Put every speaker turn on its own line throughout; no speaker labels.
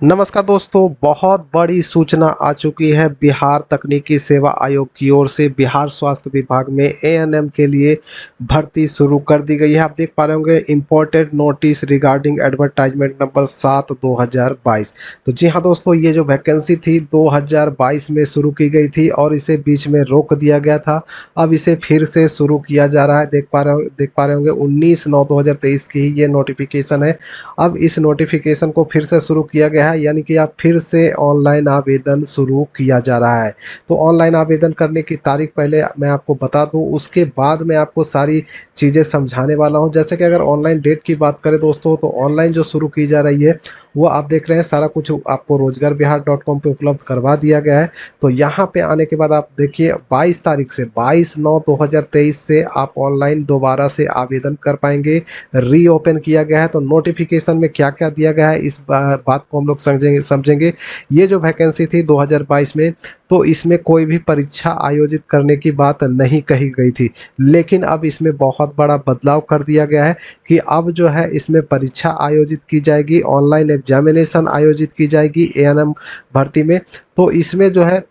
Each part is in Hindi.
नमस्कार दोस्तों, बहुत बड़ी सूचना आ चुकी है। बिहार तकनीकी सेवा आयोग की ओर से बिहार स्वास्थ्य विभाग में एएनएम के लिए भर्ती शुरू कर दी गई है। आप देख पा रहे होंगे, important notice regarding advertisement number 7/2022। तो जी हाँ दोस्तों, ये जो वैकेंसी थी 2022 में शुरू की गई थी और इसे बीच में रोक दिया गया था। अब इसे फिर से शुरू किया जा रहा है। देख पा रहे होंगे 19/9/2023 की ही ये नोटिफिकेशन है। अब इस नोटिफिकेशन को फिर से शुरू किया गया है, यानी कि अब फिर से ऑनलाइन आवेदन शुरू किया जा रहा है। तो ऑनलाइन आवेदन करने की तारीख पहले मैं आपको बता दूं, उसके बाद मैं आपको सारी चीज़ें समझाने वाला हूं। जैसे कि अगर ऑनलाइन डेट की बात करें दोस्तों, तो ऑनलाइन जो शुरू की जा रही है वो आप देख रहे हैं, सारा कुछ आपको रोजगारबिहार.com पे उपलब्ध करवा दिया गया है। तो यहाँ पे आने के बाद आप देखिए 22 तारीख से 22/9/2023 से आप ऑनलाइन दोबारा से आवेदन कर पाएंगे। रीओपन किया गया है। तो नोटिफिकेशन में क्या क्या दिया गया है, इस बात को हम लोग समझेंगे। ये जो वैकेंसी थी 2022 में, तो इसमें कोई भी परीक्षा आयोजित करने की बात नहीं कही गई थी, लेकिन अब इसमें बहुत बड़ा बदलाव कर दिया गया है कि अब जो है इसमें परीक्षा आयोजित की जाएगी, ऑनलाइन एग्जामिनेशन आयोजित की जाएगी एएनएम भर्ती में। तो इसमें जो है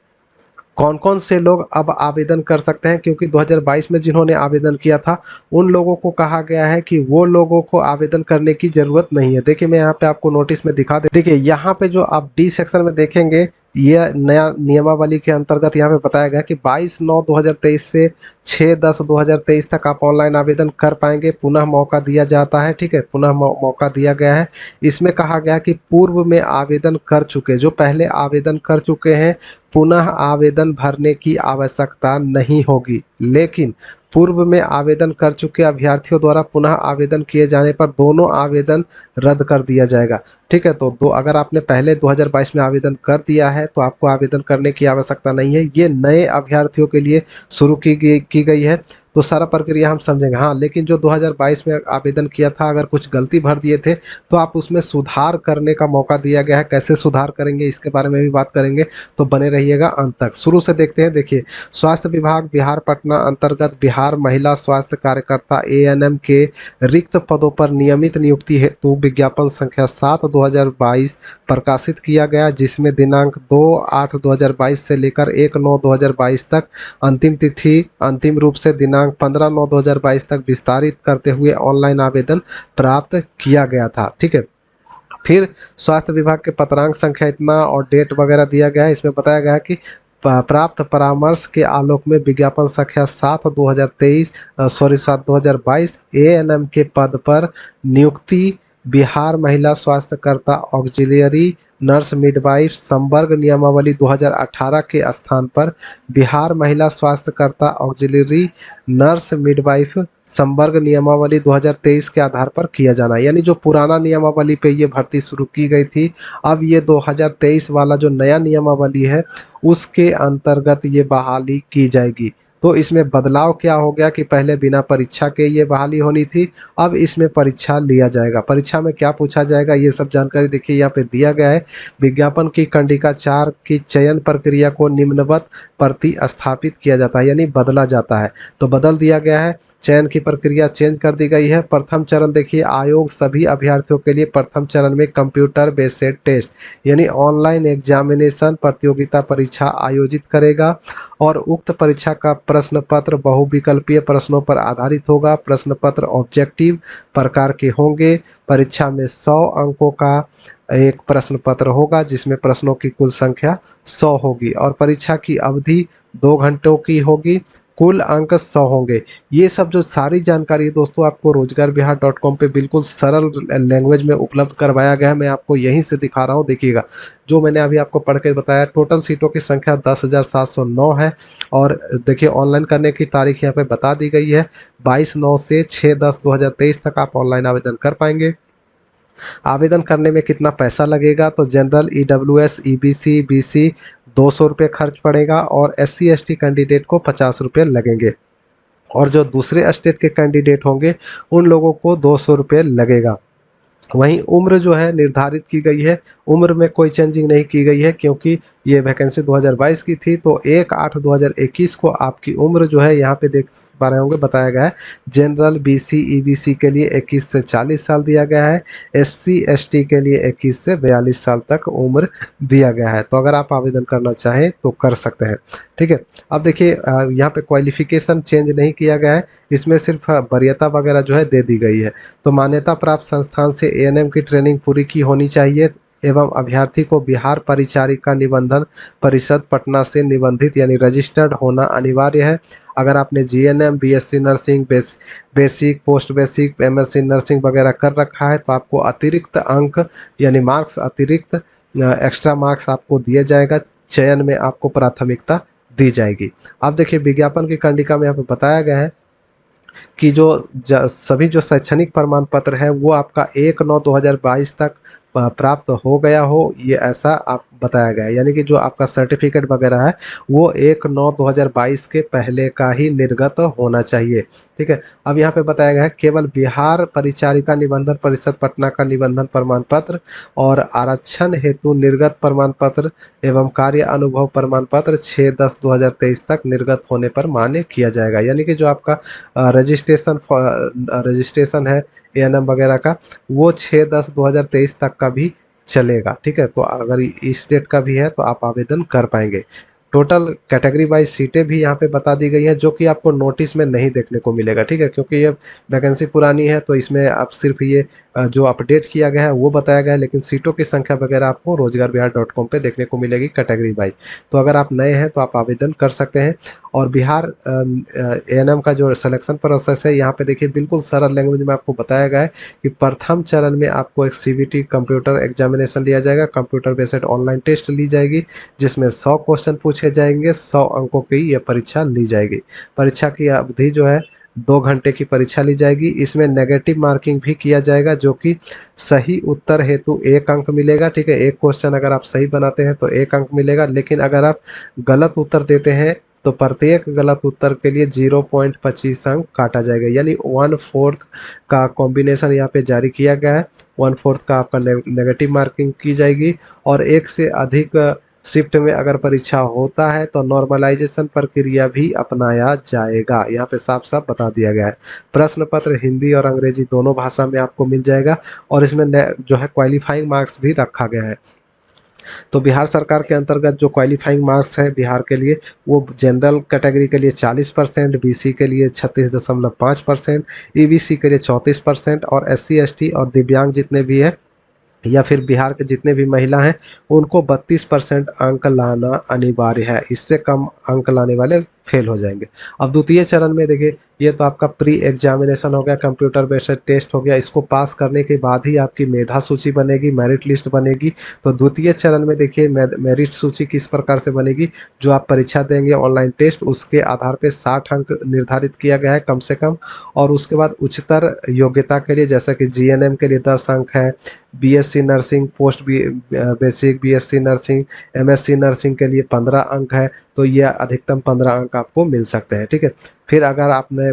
कौन-कौन से लोग अब आवेदन कर सकते हैं, क्योंकि 2022 में जिन्होंने आवेदन किया था, उन लोगों को कहा गया है कि वो लोगों को आवेदन करने की ज़रूरत नहीं है। देखिए, मैं यहाँ पे आपको नोटिस में दिखा दे देखिए, यहाँ पे जो आप डी सेक्शन में देखेंगे, ये नया नियमावली के अंतर्गत यहाँ पे बताया गया कि 22/9/2023 से 6/10/2023 तक आप ऑनलाइन आवेदन कर पाएँगे। पुनः मौका दिया जाता है, ठीक है? पुनः मौका दिया गया है। इसमें कहा गया कि पूर्व में आवेदन कर चुके, जो पहले आवेदन कर चुके हैं, पुनः आवेदन भरने की आवश्यकता नहीं होगी। लेकिन पूर्व में आवेदन कर चुके अभ्यर्थियों द्वारा पुनः आवेदन किए जाने पर दोनों आवेदन रद्द कर दिया जाएगा। ठीक है? तो अगर आपने पहले 2022 में आवेदन कर दिया है, तो आपको आवेदन करने की आवश्यकता नहीं है। ये नए अभ्यर्थियों के लिए शुरू की गई है। तो सारा प्रक्रिया हम समझेंगे। हाँ, लेकिन जो 2022 में आवेदन किया था, अगर कुछ गलती भर दिए थे, तो आप उसमें सुधार करने का मौका दिया गया है। कैसे सुधार करेंगे, इसके बारे में भी बात करेंगे। तो बने रहिएगा अंत तक। शुरू से देखते हैं। देखिए, स्वास्थ्य विभाग बिहार पटना अंतर्गत बिहार महिला स्वास्थ्य कार्यकर्ता एएनएम के रिक्त पदों पर नियमित नियुक्ति हेतु विज्ञापन संख्या 7/2022 प्रकाशित किया गया, जिसमें दिनांक 2/8/2022 से लेकर 1/9/2022 तक अंतिम तिथि, अंतिम रूप से दिनांक 15/9/2022 तक विस्तारित करते हुए ऑनलाइन आवेदन प्राप्त किया गया था। ठीक है? फिर स्वास्थ्य विभाग के पत्रांक संख्या इतना और डेट वगैरह दिया गया है। इसमें बताया गया है कि प्राप्त परामर्श के आलोक में विज्ञापन संख्या 7/2022 एएनएम के पद पर नियुक्ति बिहार महिला स्वास्थ्यकर्ता ऑक्सिलियरी नर्स मिडवाइफ संवर्ग नियमावली 2018 के स्थान पर बिहार महिला स्वास्थ्यकर्ता ऑक्सिलियरी नर्स मिडवाइफ संवर्ग नियमावली 2023 के आधार पर किया जाना है। यानी जो पुराना नियमावली पे ये भर्ती शुरू की गई थी, अब ये 2023 वाला जो नया नियमावली है, उसके अंतर्गत ये बहाली की जाएगी। तो इसमें बदलाव क्या हो गया कि पहले बिना परीक्षा के ये बहाली होनी थी, अब इसमें परीक्षा लिया जाएगा। परीक्षा में क्या पूछा जाएगा, ये सब जानकारी देखिए यहाँ पे दिया गया है। विज्ञापन की कंडिका 4 की चयन प्रक्रिया को निम्नवत प्रतिस्थापित किया जाता है, यानी बदला जाता है। तो बदल दिया गया है, चयन की प्रक्रिया चेंज कर दी गई है। प्रथम चरण देखिए, आयोग सभी अभ्यर्थियों के लिए प्रथम चरण में कंप्यूटर बेस्ड टेस्ट यानी ऑनलाइन एग्जामिनेशन प्रतियोगिता परीक्षा आयोजित करेगा और उक्त परीक्षा का प्रश्न पत्र बहुविकल्पीय प्रश्नों पर आधारित होगा। प्रश्न पत्र ऑब्जेक्टिव प्रकार के होंगे। परीक्षा में 100 अंकों का एक प्रश्न पत्र होगा, जिसमें प्रश्नों की कुल संख्या 100 होगी और परीक्षा की अवधि 2 घंटों की होगी। कुल अंक 100 होंगे। ये सब जो सारी जानकारी दोस्तों आपको रोजगारबिहार.com पे बिल्कुल सरल लैंग्वेज में उपलब्ध करवाया गया है। मैं आपको यहीं से दिखा रहा हूँ। देखिएगा, जो मैंने अभी आपको पढ़ के बताया, टोटल सीटों की संख्या 10,709 है और देखिए ऑनलाइन करने की तारीख यहाँ पे बता दी गई है। 22/9 से 6/10/2023 तक आप ऑनलाइन आवेदन कर पाएंगे। आवेदन करने में कितना पैसा लगेगा, तो जनरल, ईडब्ल्यूएस, ईबीसी, बीसी 200 रुपये खर्च पड़ेगा और एससी एसटी कैंडिडेट को 50 रुपये लगेंगे और जो दूसरे स्टेट के कैंडिडेट होंगे उन लोगों को 200 रुपये लगेगा। वहीं उम्र जो है निर्धारित की गई है, उम्र में कोई चेंजिंग नहीं की गई है क्योंकि ये वैकेंसी 2022 की थी, तो 1/8/2021 को आपकी उम्र जो है यहाँ पे देख पा रहे होंगे बताया गया है। जनरल, बीसी, ईबीसी के लिए 21 से 40 साल दिया गया है, एससी एसटी के लिए 21 से 42 साल तक उम्र दिया गया है। तो अगर आप आवेदन करना चाहें तो कर सकते हैं, ठीक है। अब देखिए यहाँ पे क्वालिफिकेशन चेंज नहीं किया गया है, इसमें सिर्फ वरीयता वगैरह जो है दे दी गई है। तो मान्यता प्राप्त संस्थान से एएनएम की ट्रेनिंग पूरी की होनी चाहिए एवं अभ्यर्थी को बिहार परिचारिका निबंधन परिषद पटना से निबंधित यानी रजिस्टर्ड होना अनिवार्य है। अगर आपने GNM, BSc nursing, basic, post basic, MSc nursing वगैरह कर रखा है तो आपको अतिरिक्त अंक यानी मार्क्स अतिरिक्त एक्स्ट्रा मार्क्स आपको दिया जाएगा, चयन में आपको प्राथमिकता दी जाएगी। अब देखिए विज्ञापन की कंडिका में यहाँ पे बताया गया है कि जो सभी जो शैक्षणिक प्रमाण पत्र है वो आपका 1/9/2022 तक प्राप्त हो गया हो, ये ऐसा आप बताया गया है। यानी कि जो आपका सर्टिफिकेट वगैरह है वो 1/9/2022 के पहले का ही निर्गत होना चाहिए, ठीक है। अब यहाँ पे बताया गया है केवल बिहार परिचारिका निबंधन परिषद पटना का निबंधन प्रमाण पत्र और आरक्षण हेतु निर्गत प्रमाण पत्र एवं कार्य अनुभव प्रमाण पत्र 6/10/2023 तक निर्गत होने पर मान्य किया जाएगा। यानी कि जो आपका रजिस्ट्रेशन है एएनएम वगैरह का, वो 6/10/2023 तक का भी चलेगा, ठीक है। तो अगर इस डेट का भी है तो आप आवेदन कर पाएंगे। टोटल कैटेगरी वाइज सीटें भी यहाँ पे बता दी गई हैं जो कि आपको नोटिस में नहीं देखने को मिलेगा, ठीक है, क्योंकि ये वैकेंसी पुरानी है तो इसमें आप सिर्फ ये जो अपडेट किया गया है वो बताया गया है, लेकिन सीटों की संख्या वगैरह आपको रोजगारबिहार.com पे देखने को मिलेगी कैटेगरी वाइज। तो अगर आप नए हैं तो आप आवेदन कर सकते हैं। और बिहार एएनएम का जो सिलेक्शन प्रोसेस है यहाँ पे देखिए बिल्कुल सरल लैंग्वेज में आपको बताया गया है कि प्रथम चरण में आपको एक सीबीटी कंप्यूटर एग्जामिनेशन लिया जाएगा, कंप्यूटर बेस्ड ऑनलाइन टेस्ट ली जाएगी जिसमें 100 क्वेश्चन पूछे जाएंगे, 100 अंकों की ये परीक्षा ली जाएगी। परीक्षा की अवधि जो है 2 घंटे की परीक्षा ली जाएगी। इसमें नेगेटिव मार्किंग भी किया जाएगा जो कि सही उत्तर हेतु 1 अंक मिलेगा, ठीक है। एक क्वेश्चन अगर आप सही बनाते हैं तो 1 अंक मिलेगा, लेकिन अगर आप गलत उत्तर देते हैं तो प्रत्येक गलत उत्तर के लिए 0.25 अंक काटा जाएगा, यानी 1/4 का कॉम्बिनेशन यहाँ पे जारी किया गया है। 1/4 का आपका नेगेटिव मार्किंग की जाएगी और एक से अधिक शिफ्ट में अगर परीक्षा होता है तो नॉर्मलाइजेशन प्रक्रिया भी अपनाया जाएगा, यहाँ पे साफ साफ बता दिया गया है। प्रश्न पत्र हिंदी और अंग्रेजी दोनों भाषा में आपको मिल जाएगा और इसमें जो है क्वालिफाइंग मार्क्स भी रखा गया है। तो बिहार सरकार के अंतर्गत जो क्वालिफाइंग मार्क्स है बिहार के लिए वो जनरल कैटेगरी के लिए 40%, बीसी के लिए 36.5%, ईबीसी के लिए 34% और एससी एसटी और दिव्यांग जितने भी है या फिर बिहार के जितने भी महिला हैं उनको 32% अंक लाना अनिवार्य है, इससे कम अंक लाने वाले फेल हो जाएंगे। अब द्वितीय चरण में देखिए ये तो आपका प्री एग्जामिनेशन हो गया, कंप्यूटर बेस्ड टेस्ट हो गया, इसको पास करने के बाद ही आपकी मेधा सूची बनेगी, मेरिट लिस्ट बनेगी। तो द्वितीय चरण में देखिए मेरिट सूची किस प्रकार से बनेगी, जो आप परीक्षा देंगे ऑनलाइन टेस्ट उसके आधार पे 60 अंक निर्धारित किया गया है कम से कम। और उसके बाद उच्चतर योग्यता के लिए जैसा कि जीएनएम के लिए 10 अंक है, BSc nursing, post basic BSc nursing, MSc nursing के लिए 15 अंक है, तो ये अधिकतम 15 अंक आपको मिल सकते हैं, ठीक है। फिर अगर आपने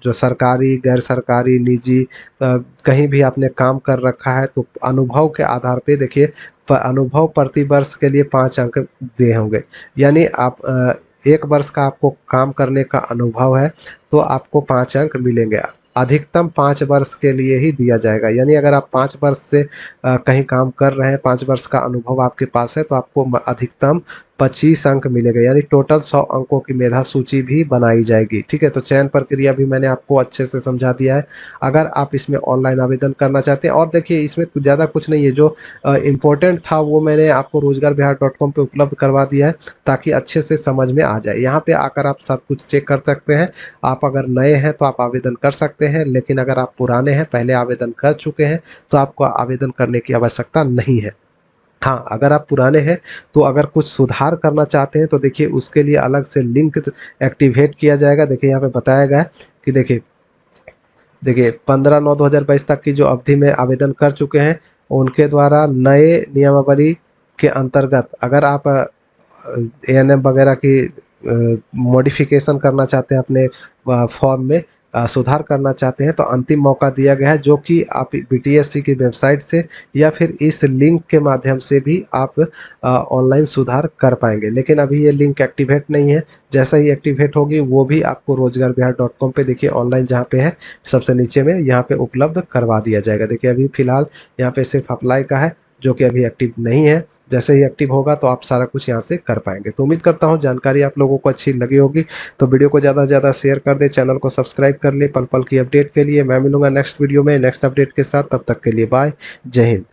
जो सरकारी, गैर सरकारी, निजी कहीं भी आपने काम कर रखा है तो अनुभव के आधार पे देखिए अनुभव प्रति वर्ष के लिए 5 अंक दिए होंगे, यानी आप 1 वर्ष का आपको काम करने का अनुभव है तो आपको 5 अंक मिलेंगे। अधिकतम 5 वर्ष के लिए ही दिया जाएगा, यानी अगर आप 5 वर्ष से कहीं काम कर रहे हैं, 5 वर्ष का अनुभव आपके पास है तो आपको अधिकतम 25 अंक मिलेगा, यानी टोटल 100 अंकों की मेधा सूची भी बनाई जाएगी, ठीक है। तो चयन प्रक्रिया भी मैंने आपको अच्छे से समझा दिया है। अगर आप इसमें ऑनलाइन आवेदन करना चाहते हैं और देखिए इसमें ज़्यादा कुछ नहीं है, जो इम्पोर्टेंट था वो मैंने आपको रोजगारबिहार.com पे उपलब्ध करवा दिया है ताकि अच्छे से समझ में आ जाए। यहाँ पे आकर आप सब कुछ चेक कर सकते हैं। आप अगर नए हैं तो आप आवेदन कर सकते हैं, लेकिन अगर आप पुराने हैं, पहले आवेदन कर चुके हैं तो आपको आवेदन करने की आवश्यकता नहीं है। हाँ, अगर आप पुराने हैं तो अगर कुछ सुधार करना चाहते हैं तो देखिए उसके लिए अलग से लिंक एक्टिवेट किया जाएगा। देखिए यहाँ पे बताया गया है कि देखिए 15/9/2022 तक की जो अवधि में आवेदन कर चुके हैं उनके द्वारा नए नियमावली के अंतर्गत अगर आप एएनएम वगैरह की मॉडिफिकेशन करना चाहते हैं अपने फॉर्म में सुधार करना चाहते हैं तो अंतिम मौका दिया गया है, जो कि आप बीटीएससी की वेबसाइट से या फिर इस लिंक के माध्यम से भी आप ऑनलाइन सुधार कर पाएँगे। लेकिन अभी ये लिंक एक्टिवेट नहीं है, जैसा ही एक्टिवेट होगी वो भी आपको रोज़गारबिहार.com पे देखिए ऑनलाइन जहाँ पे है सबसे नीचे में यहाँ पे उपलब्ध करवा दिया जाएगा। देखिए अभी फ़िलहाल यहाँ पे सिर्फ़ अप्लाई का है, जो कि अभी एक्टिव नहीं है। जैसे ही एक्टिव होगा तो आप सारा कुछ यहाँ से कर पाएँगे। तो उम्मीद करता हूँ जानकारी आप लोगों को अच्छी लगी होगी। तो वीडियो को ज़्यादा से ज़्यादा शेयर कर दें, चैनल को सब्सक्राइब कर लें पल-पल की अपडेट के लिए। मैं मिलूँगा नेक्स्ट वीडियो में नेक्स्ट अपडेट के साथ, तब तक के लिए बाय, जय हिंद।